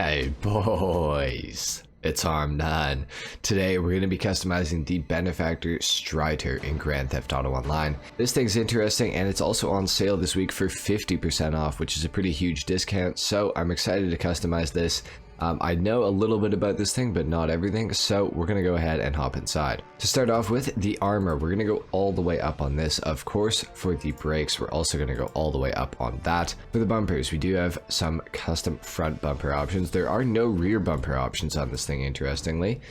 Hey boys, it's HarmNone. Today we're going to be customizing the Benefactor Streiter in Grand Theft Auto Online. This thing's interesting and it's also on sale this week for 50% off, which is a pretty huge discount, so I'm excited to customize this. I know a little bit about this thing, but not everything, so we're going to go ahead and hop inside. To start off with, the armor, we're going to go all the way up on this. Of course, for the brakes, we're also going to go all the way up on that. For the bumpers, we do have some custom front bumper options. There are no rear bumper options on this thing, interestingly.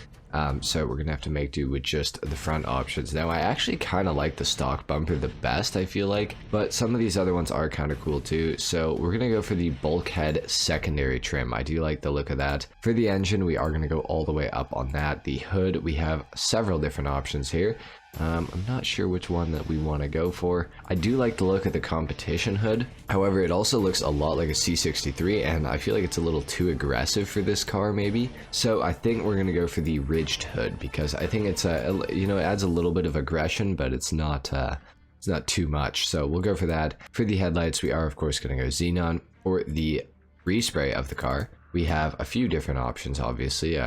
So we're gonna have to make do with just the front options. Now I actually kind of like the stock bumper the best, I feel like, but some of these other ones are kind of cool too. So we're gonna go for the bulkhead secondary trim. I do like the look of that. For the engine, we are gonna go all the way up on that. The hood, we have several different options here. I'm not sure which one that we want to go for. I do like the look of the competition hood. However, it also looks a lot like a C63 and I feel like it's a little too aggressive for this car maybe. So I think we're going to go for the ridged hood because I think it's it adds a little bit of aggression, but it's not too much. So we'll go for that. For the headlights, we are of course going to go xenon. For the respray of the car, we have a few different options, obviously.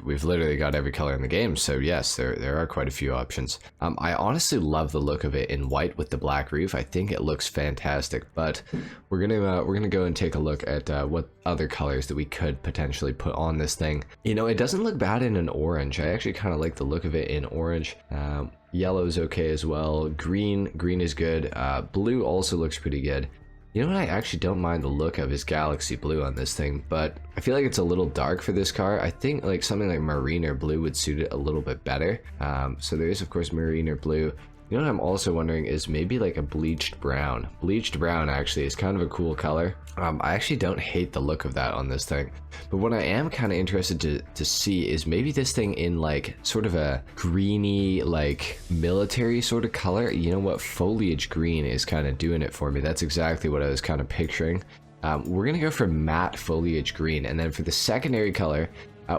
We've literally got every color in the game, so yes, there are quite a few options. I honestly love the look of it in white with the black roof. I think it looks fantastic, but we're gonna go and take a look at what other colors that we could potentially put on this thing. You know, it doesn't look bad in an orange. I actually kind of like the look of it in orange. Yellow is okay as well. Green is good. Blue also looks pretty good. You know what I actually don't mind the look of is Galaxy Blue on this thing, but I feel like it's a little dark for this car. I think like something like Marine or Blue would suit it a little bit better. So there is of course Marine or Blue. You know what I'm also wondering is maybe like a bleached brown. Bleached brown actually is kind of a cool color. I actually don't hate the look of that on this thing. But what I am kind of interested to see is maybe this thing in like sort of a greeny, like military sort of color. You know what? Foliage green is kind of doing it for me. That's exactly what I was kind of picturing. We're going to go for matte foliage green. And then for the secondary color,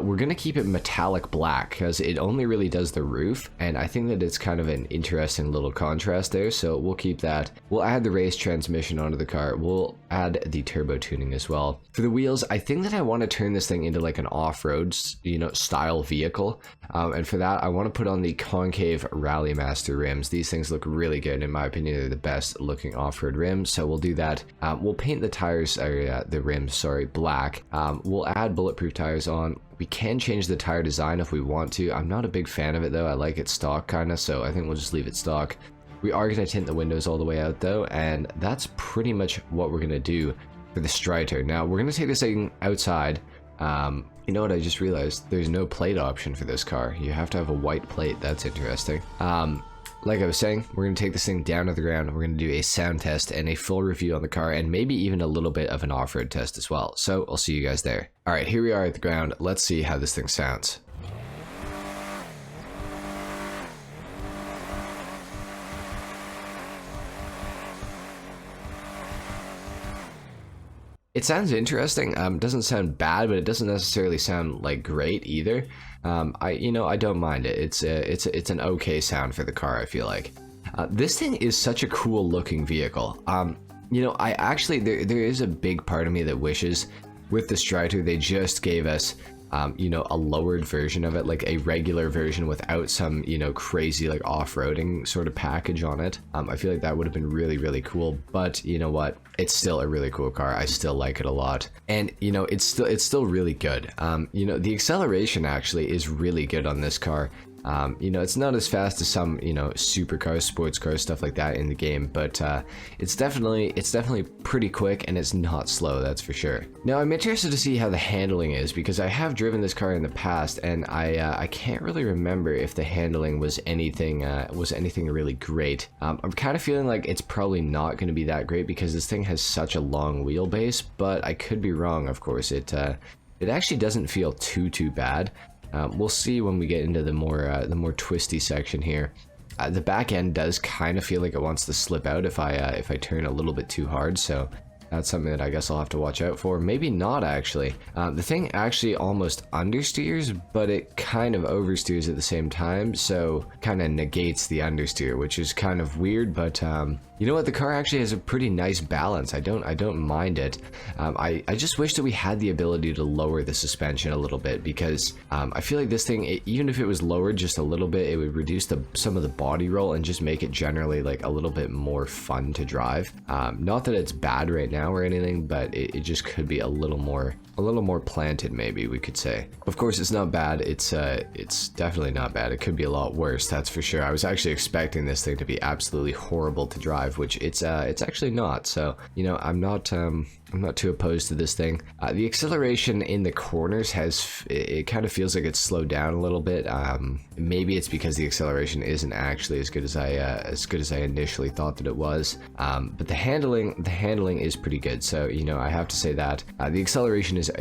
we're going to keep it metallic black because it only really does the roof, and I think that it's kind of an interesting little contrast there, so we'll keep that. We'll add the race transmission onto the car. We'll add the turbo tuning as well. For the wheels, I think that I want to turn this thing into like an off-road, style vehicle, and for that I want to put on the concave Rally Master rims. These things look really good in my opinion. They're the best looking off-road rims, so we'll do that. We'll paint the tires, the rims, sorry, black. We'll add bulletproof tires on. We can change the tire design if we want to. I'm not a big fan of it though. I like it stock kind of, so I think we'll just leave it stock. We are going to tint the windows all the way out though, and that's pretty much what we're going to do for the Streiter. Now we're going to take this thing outside. You know what, I just realized there's no plate option for this car. You have to have a white plate. That's interesting. Like I was saying, we're going to take this thing down to the ground. We're going to do a sound test and a full review on the car, and maybe even a little bit of an off-road test as well. So I'll see you guys there. All right, here we are at the ground. Let's see how this thing sounds. It sounds interesting. Doesn't sound bad, but it doesn't necessarily sound like great either. I don't mind it. It's an okay sound for the car, I feel like. This thing is such a cool looking vehicle. I actually there is a big part of me that wishes with the Streiter they just gave us a lowered version of it, like a regular version without some, crazy like off-roading sort of package on it. I feel like that would have been really, really cool, but you know what? It's still a really cool car. I still like it a lot. And, it's still really good. The acceleration actually is really good on this car. It's not as fast as some, supercars, sports cars, stuff like that in the game, but it's definitely pretty quick and it's not slow, that's for sure. Now I'm interested to see how the handling is because I have driven this car in the past and I can't really remember if the handling was anything really great. I'm kind of feeling like it's probably not going to be that great because this thing has such a long wheelbase, but I could be wrong, of course. It actually doesn't feel too bad. We'll see when we get into the more twisty section here. The back end does kind of feel like it wants to slip out if I turn a little bit too hard, so That's something that I guess I'll have to watch out for. Maybe not, actually. The thing actually almost understeers, but it kind of oversteers at the same time, so kind of negates the understeer, which is kind of weird, but you know what? The car actually has a pretty nice balance. I don't mind it. I just wish that we had the ability to lower the suspension a little bit, because I feel like this thing, even if it was lowered just a little bit, it would reduce some of the body roll and just make it generally like a little bit more fun to drive. Not that it's bad right now or anything, but it just could be a little more planted, maybe we could say. Of course, it's not bad. It's definitely not bad. It could be a lot worse, that's for sure. I was actually expecting this thing to be absolutely horrible to drive, which it's actually not. So, you know, I'm not too opposed to this thing. The acceleration in the corners it kind of feels like it's slowed down a little bit. Maybe it's because the acceleration isn't actually as good as I initially thought that it was. But the handling is pretty good. So, you know, I have to say that the acceleration is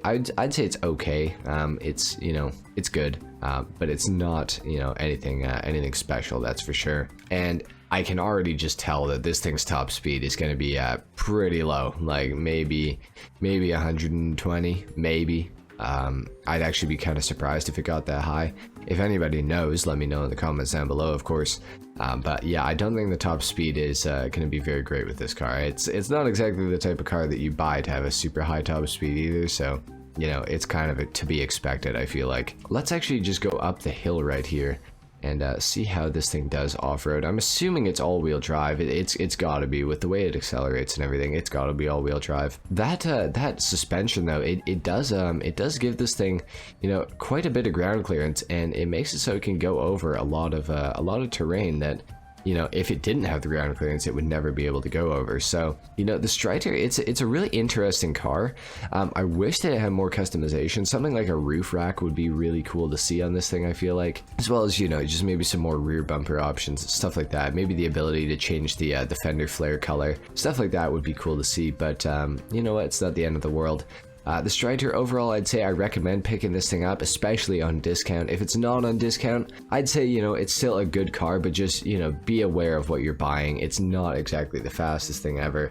I'd say it's okay. It's, you know, it's good, but it's not, you know, anything special, that's for sure. And I can already just tell that this thing's top speed is going to be pretty low, like maybe 120, maybe. I'd actually be kind of surprised if it got that high. If anybody knows, let me know in the comments down below, of course. But yeah, I don't think the top speed is going to be very great with this car. It's not exactly the type of car that you buy to have a super high top speed either, so, you know, it's kind of to be expected, I feel like. Let's actually just go up the hill right here and see how this thing does off-road. I'm assuming it's all-wheel drive. It's gotta be, with the way it accelerates and everything. It's gotta be all-wheel drive. That suspension though, it does give this thing, you know, quite a bit of ground clearance, and it makes it so it can go over a lot of terrain that, you know, if it didn't have the ground clearance, it would never be able to go over. So, you know, the Streiter, it's a really interesting car. I wish that it had more customization. Something like a roof rack would be really cool to see on this thing, I feel like. As well as, you know, just maybe some more rear bumper options, stuff like that. Maybe the ability to change the fender flare color. Stuff like that would be cool to see, but you know what? It's not the end of the world. The Streiter, overall, I'd say I recommend picking this thing up, especially on discount. If it's not on discount, I'd say, you know, it's still a good car, but just, you know, be aware of what you're buying. It's not exactly the fastest thing ever.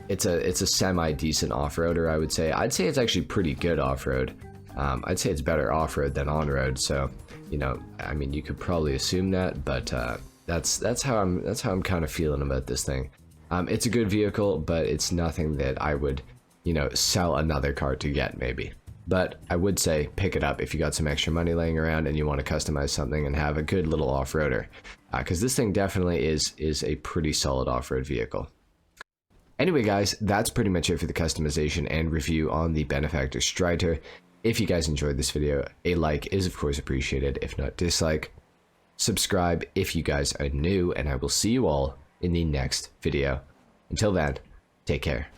It's a semi-decent off-roader, I would say. I'd say it's actually pretty good off-road. I'd say it's better off-road than on-road, so, you know, I mean, you could probably assume that, but that's how I'm kind of feeling about this thing. It's a good vehicle, but it's nothing that I would, you know, sell another car to get, maybe. But I would say pick it up if you got some extra money laying around and you want to customize something and have a good little off-roader, because this thing definitely is a pretty solid off-road vehicle. Anyway guys, that's pretty much it for the customization and review on the Benefactor Streiter. If you guys enjoyed this video, a like is of course appreciated, if not dislike. Subscribe if you guys are new, and I will see you all in the next video. Until then, take care.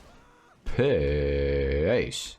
Peace.